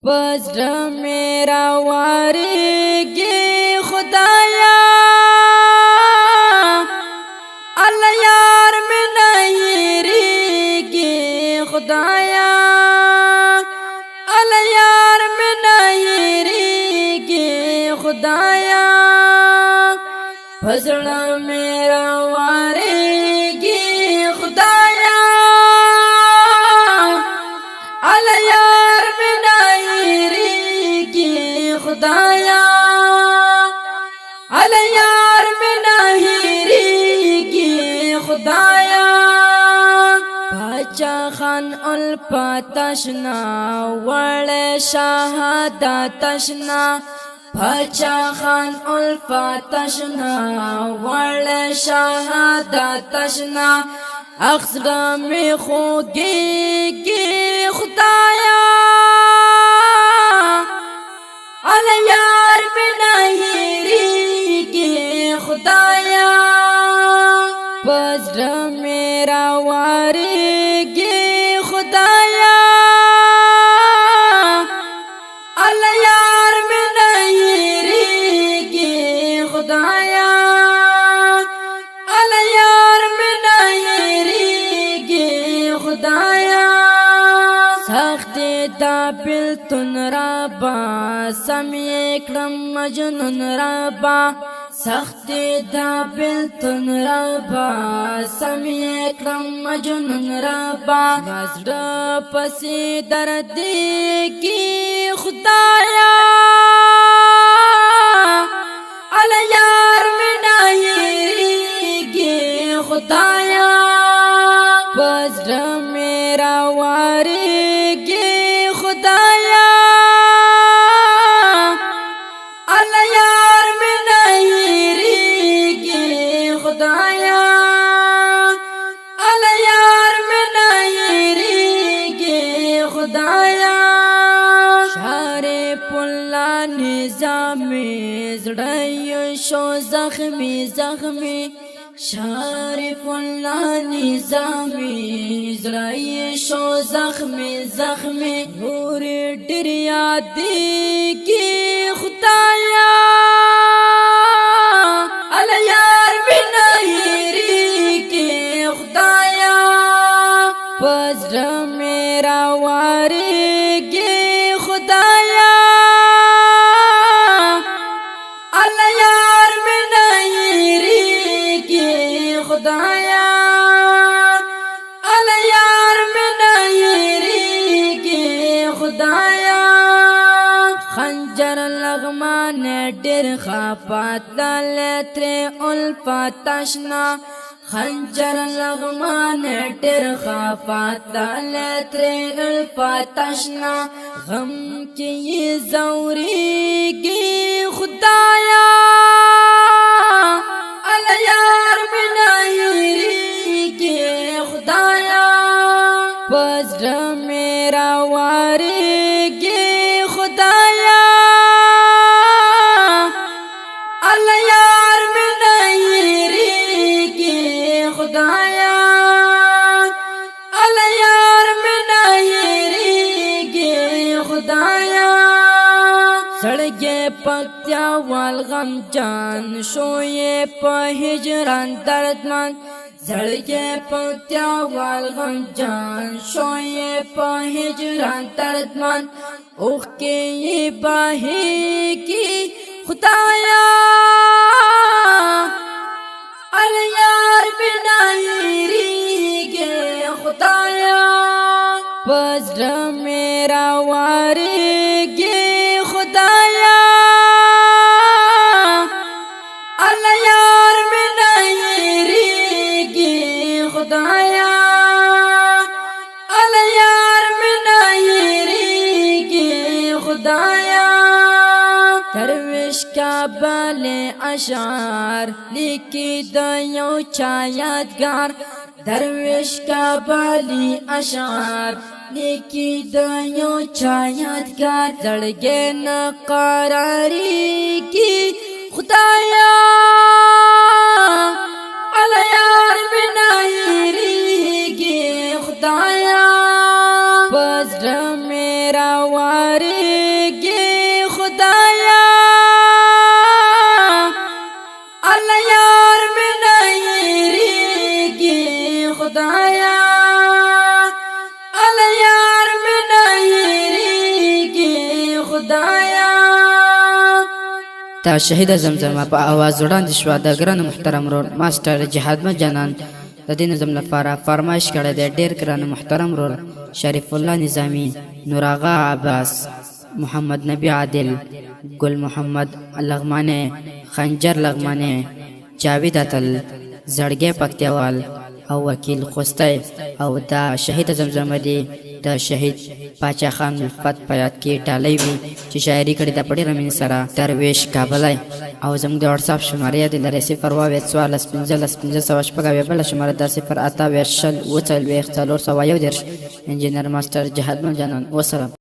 पज़्र मेरा वारेगे खुदाया अल्लाह यार में नहीं रेगे खुदाया अल्लाह यार में नहीं रेगे खुदाया पज़्र मेरा वारेगे खुदाया अल्लाह यार में नहीं रेगे खुदाया अल्लाह यार में नहीं रेगे खुदाया बाचा खान उल्फा तशना वड़े शहादा तशना बाचा खान उल्फा तशना वड़े शहादा तशना अक्सरा में खोगेगे खुदाया अल्लाह यार में नहीं रेगे खुदाया पज़्र मेरा वारेगे खुदाया अल्लाह यार में नहीं रेगे खुदाया अल्लाह यार में नहीं रेगे खुदाया सख्ते दाबिल तुन रबा समिए क्रम मजनून रबा सख्ते दाबिल तुन रबा समिए क्रम मजनून रबा नज़र पसी दर्द की खुदाया अल्लाह यार में नहीं रेगे खुदाया पज़्र मेरा वारेगे खुदाया अल्लाह यार में नहीं रेगे खुदाया अल्लाह यार में नहीं रेगे खुदाया शारे पुल्ला निज़ामी ज़ड़ाई शो ज़ख्मी ज़ख्मी शारिफुल्लाह निज़ामी ज़ड़ाई शो ज़ख्मी ज़ख्मी नूर डरिया देगी खुदाया अल्लाह यार में नहीं रेगे खुदाया पज़्र मेरा वारेगे खुदाया अल्लाह यार में नहीं रेगे खुदाया अल्लाह यार में नहीं रेगे खुदाया खंजर लगमान डर खापात लेत्रे उल्फा तशना खंजर लगमान डर खापात लेत्रे उल्फा तशना गम की ये ज़ौरेगी खुदाया अल्लाह यार में नहीं रेगे खुदाया पज़्र मेरा वारेगे खुदाया अल्लाह यार में नहीं रेगे खुदाया अल्लाह यार में नहीं रेगे खुदाया सड़गे पक्त्या वाल गम जान शोये पहिजरान दर्दमन सड़गे पक्त्या वाल गम जान शोये पहिजरान दर्दमन उख के ये बाहे की खुदाया अल्लाह यार में नहीं रेगे खुदाया पज़्र मेरा वारेगे खुदाया अल्लाह यार में नहीं रेगे खुदाया अल्लाह यार में नहीं रेगे खुदाया दरवेश का बाले अशार लिखी दयो यादगार दरवेश का बाली अशार लिखी दयो यादगार जड़गे न करारी की खुदाया अल्लाह यार में नहीं रेगे खुदाया पज़्र मेरा वारे د شهید زمزمه په आवाज وړاندې شو د ګران محترم رور ماستر جهاد جانان د دې نظم لپاره فرمایش کړی دی ډیر ګران محترم رور شریف الله نظامی نور آغا عباس محمد نبی عادل گل محمد لغمانه خنجر لغمانه جاوید اتل زړګي پکتیوال او وکیل خوستی او دا شهید زمزمه دی د شهید پاچا خان ملفت پیات کې ډالۍ وی چې شاعري کړې د پړې رمین سره درویش کابلای او زموږ د واتس اپ شمارې د لري 0 بل شماره د 0 اتا ویشل و تل ویختلور سوایو درش انجینر ماستر جهاد جانان وسلام